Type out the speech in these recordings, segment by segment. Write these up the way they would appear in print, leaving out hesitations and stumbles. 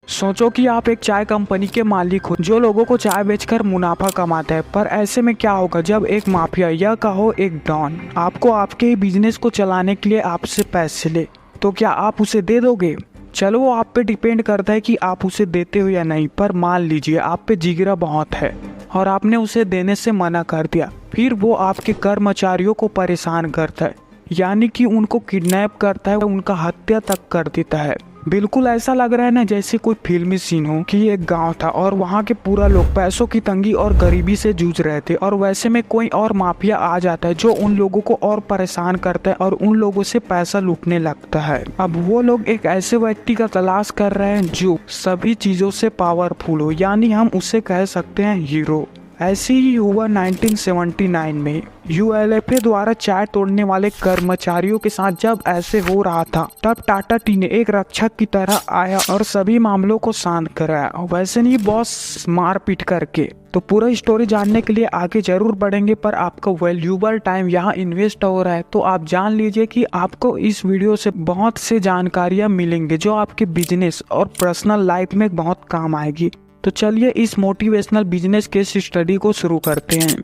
सोचो कि आप एक चाय कंपनी के मालिक हो जो लोगों को चाय बेचकर मुनाफा कमाता है। पर ऐसे में क्या होगा जब एक माफिया या कहो एक डॉन आपको आपके ही बिजनेस को चलाने के लिए आपसे पैसे ले, तो क्या आप उसे दे दोगे? चलो वो आप पे डिपेंड करता है कि आप उसे देते हो या नहीं। पर मान लीजिए आप पे जिगरा बहुत है और आपने उसे देने से मना कर दिया। फिर वो आपके कर्मचारियों को परेशान करता है, यानी कि उनको किडनैप करता है, उनका हत्या तक कर देता है। बिल्कुल ऐसा लग रहा है ना जैसे कोई फिल्मी सीन हो कि एक गांव था और वहां के पूरा लोग पैसों की तंगी और गरीबी से जूझ रहे थे, और वैसे में कोई और माफिया आ जाता है जो उन लोगों को और परेशान करता है और उन लोगों से पैसा लूटने लगता है। अब वो लोग एक ऐसे व्यक्ति का तलाश कर रहे हैं जो सभी चीजों से पावरफुल हो, यानी हम उसे कह सकते हैं हीरो। ऐसे ही हुआ 1979 में यूएलएफए द्वारा चाय तोड़ने वाले कर्मचारियों के साथ। जब ऐसे हो रहा था तब टाटा टी ने एक रक्षक की तरह आया और सभी मामलों को शांत कराया। वैसे नहीं बॉस, मारपीट करके। तो पूरा स्टोरी जानने के लिए आगे जरूर बढ़ेंगे, पर आपका वैल्यूबल टाइम यहाँ इन्वेस्ट हो रहा है तो आप जान लीजिए कि आपको इस वीडियो से बहुत से जानकारियाँ मिलेंगे जो आपके बिजनेस और पर्सनल लाइफ में बहुत काम आएगी। तो चलिए इस मोटिवेशनल बिजनेस केस स्टडी को शुरू करते हैं,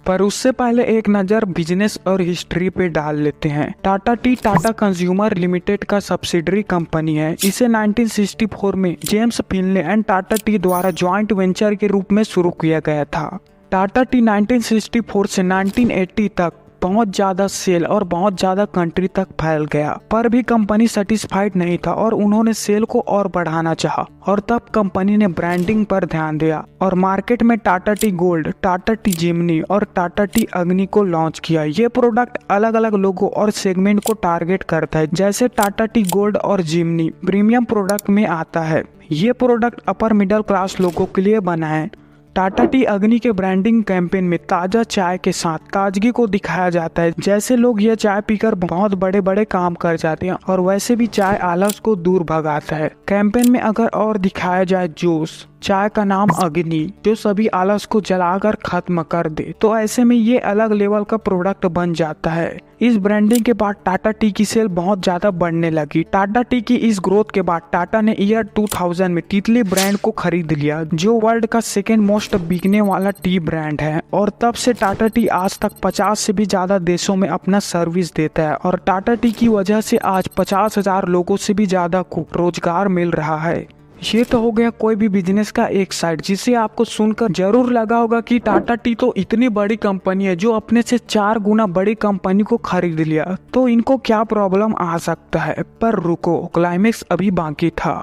पर उससे पहले एक नज़र बिजनेस और हिस्ट्री पे डाल लेते हैं। Tata T Tata consumer limited का सब्सिडरी कंपनी है। इसे 1964 में जेम्स फिनले एंड टाटा टी द्वारा ज्वाइंट वेंचर के रूप में शुरू किया गया था। टाटा टी 1964 से 1980 तक बहुत ज़्यादा सेल और बहुत ज़्यादा कंट्री तक फैल गया, पर भी कंपनी सेटिस्फाइड नहीं था और उन्होंने सेल को और बढ़ाना चाहा। और तब कंपनी ने ब्रांडिंग पर ध्यान दिया और मार्केट में Tata tea gold, Tata tea जिमनी और टाटा टी अग्नि को लॉन्च किया। ये प्रोडक्ट अलग अलग लोगों और सेगमेंट को टारगेट करता है। जैसे टाटा टी गोल्ड और जिमनी प्रीमियम प्रोडक्ट में आता है। ये प्रोडक्ट अपर मिडिल क्लास लोगों के लिए बना है। टाटा टी अग्नि के ब्रांडिंग कैंपेन में ताज़ा चाय के साथ ताजगी को दिखाया जाता है। जैसे लोग ये चाय पीकर बहुत बड़े बड़े काम कर जाते हैं, और वैसे भी चाय आलस को दूर भगाता है। कैंपेन में अगर और दिखाया जाए जोश, चाय का नाम अग्नि जो सभी आलस को जलाकर खत्म कर दे, तो ऐसे में ये अलग लेवल का प्रोडक्ट बन जाता है। इस ब्रांडिंग के बाद टाटा टी की सेल बहुत ज्यादा बढ़ने लगी। टाटा टी की इस ग्रोथ के बाद टाटा ने ईयर 2000 में टिटली ब्रांड को खरीद लिया, जो वर्ल्ड का सेकेंड मोस्ट बिकने वाला टी ब्रांड है। और तब से टाटा टी आज तक 50 से भी ज्यादा देशों में अपना सर्विस देता है, और टाटा टी की वजह से आज 50,000 लोगों से भी ज्यादा को रोजगार मिल रहा है। ये तो हो गया कोई भी बिजनेस का एक साइड, जिसे आपको सुनकर जरूर लगा होगा कि टाटा टी तो इतनी बड़ी कंपनी है जो अपने से 4 गुना बड़ी कंपनी को खरीद लिया, तो इनको क्या प्रॉब्लम आ सकता है। पर रुको, क्लाइमेक्स अभी बाकी था।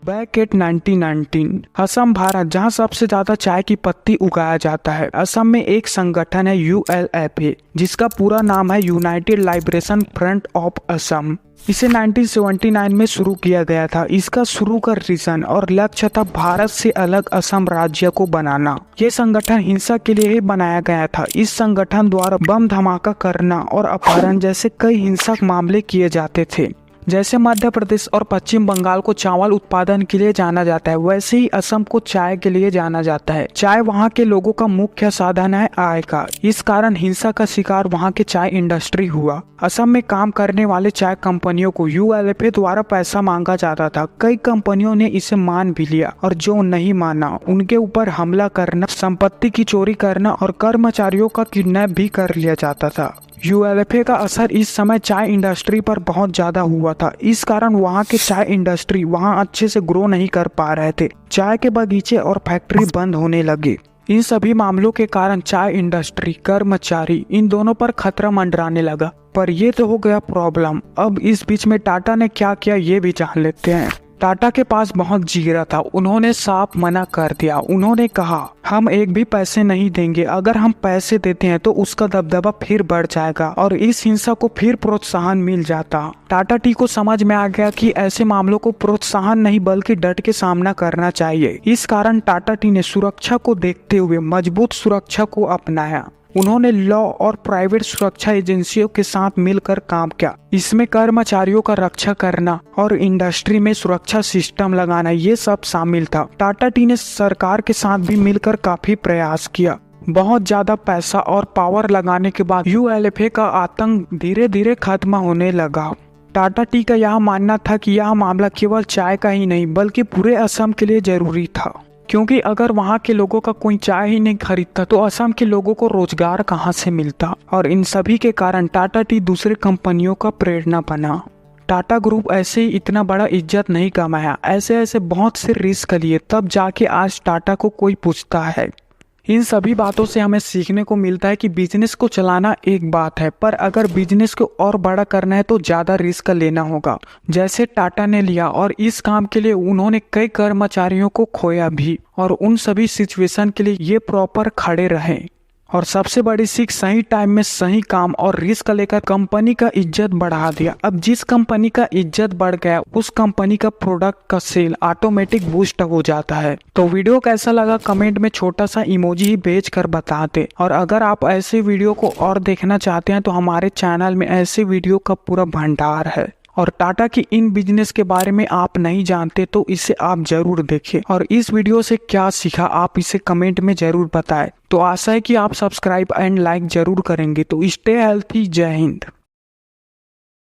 बैक एट 1919 असम भारत, जहां सबसे ज्यादा चाय की पत्ती उगाया जाता है। असम में एक संगठन है यूएलएफए, जिसका पूरा नाम है United liberation front of Assam. इसे 1979 में शुरू किया गया था। इसका शुरू का रीजन और लक्ष्य था भारत से अलग असम राज्य को बनाना। ये संगठन हिंसा के लिए ही बनाया गया था। इस संगठन द्वारा बम धमाका करना और अपहरण जैसे कई हिंसक मामले किए जाते थे। जैसे मध्य प्रदेश और पश्चिम बंगाल को चावल उत्पादन के लिए जाना जाता है, वैसे ही असम को चाय के लिए जाना जाता है। चाय वहाँ के लोगों का मुख्य साधन है आय का। इस कारण हिंसा का शिकार वहाँ के चाय इंडस्ट्री हुआ। असम में काम करने वाले चाय कंपनियों को यूएलएफए द्वारा पैसा मांगा जाता था। कई कंपनियों ने इसे मान भी लिया, और जो नहीं माना उनके ऊपर हमला करना, संपत्ति की चोरी करना और कर्मचारियों का किडनैप भी कर लिया जाता था। यूएलएफए का असर इस समय चाय इंडस्ट्री पर बहुत ज्यादा हुआ था। इस कारण वहाँ के चाय इंडस्ट्री वहाँ अच्छे से ग्रो नहीं कर पा रहे थे। चाय के बगीचे और फैक्ट्री बंद होने लगे। इन सभी मामलों के कारण चाय इंडस्ट्री, कर्मचारी, इन दोनों पर खतरा मंडराने लगा। पर ये तो हो गया प्रॉब्लम। अब इस बीच में टाटा ने क्या किया ये भी जान लेते हैं। टाटा के पास बहुत जिगरा था। उन्होंने साफ मना कर दिया। उन्होंने कहा हम एक भी पैसे नहीं देंगे। अगर हम पैसे देते हैं तो उसका दबदबा फिर बढ़ जाएगा और इस हिंसा को फिर प्रोत्साहन मिल जाता। टाटा टी को समझ में आ गया कि ऐसे मामलों को प्रोत्साहन नहीं बल्कि डट के सामना करना चाहिए। इस कारण टाटा टी ने सुरक्षा को देखते हुए मजबूत सुरक्षा को अपनाया। उन्होंने लॉ और प्राइवेट सुरक्षा एजेंसियों के साथ मिलकर काम किया। इसमें कर्मचारियों का रक्षा करना और इंडस्ट्री में सुरक्षा सिस्टम लगाना, ये सब शामिल था। टाटा टी ने सरकार के साथ भी मिलकर काफी प्रयास किया। बहुत ज्यादा पैसा और पावर लगाने के बाद यूएलएफए का आतंक धीरे धीरे खत्म होने लगा। टाटा टी का यह मानना था कि यह मामला केवल चाय का ही नहीं बल्कि पूरे असम के लिए जरूरी था, क्योंकि अगर वहां के लोगों का कोई चाय ही नहीं खरीदता तो असम के लोगों को रोजगार कहां से मिलता। और इन सभी के कारण टाटा टी दूसरे कंपनियों का प्रेरणा बना। टाटा ग्रुप ऐसे ही इतना बड़ा इज्जत नहीं कमाया, ऐसे ऐसे बहुत से रिस्क लिए, तब जाके आज टाटा को कोई पूछता है। इन सभी बातों से हमें सीखने को मिलता है कि बिजनेस को चलाना एक बात है, पर अगर बिजनेस को और बड़ा करना है तो ज़्यादा रिस्क लेना होगा, जैसे टाटा ने लिया। और इस काम के लिए उन्होंने कई कर्मचारियों को खोया भी, और उन सभी सिचुएशन के लिए ये प्रॉपर खड़े रहे। और सबसे बड़ी सीख, सही टाइम में सही काम और रिस्क लेकर कंपनी का इज्जत बढ़ा दिया। अब जिस कंपनी का इज्जत बढ़ गया उस कंपनी का प्रोडक्ट का सेल ऑटोमेटिक बूस्ट हो जाता है। तो वीडियो कैसा लगा कमेंट में छोटा सा इमोजी ही भेज कर बता दे। और अगर आप ऐसे वीडियो को और देखना चाहते हैं तो हमारे चैनल में ऐसे वीडियो का पूरा भंडार है। और टाटा की इन बिजनेस के बारे में आप नहीं जानते तो इसे आप जरूर देखें, और इस वीडियो से क्या सीखा आप इसे कमेंट में जरूर बताएं। तो आशा है कि आप सब्सक्राइब एंड लाइक जरूर करेंगे। तो स्टे हेल्थी, जय हिंद।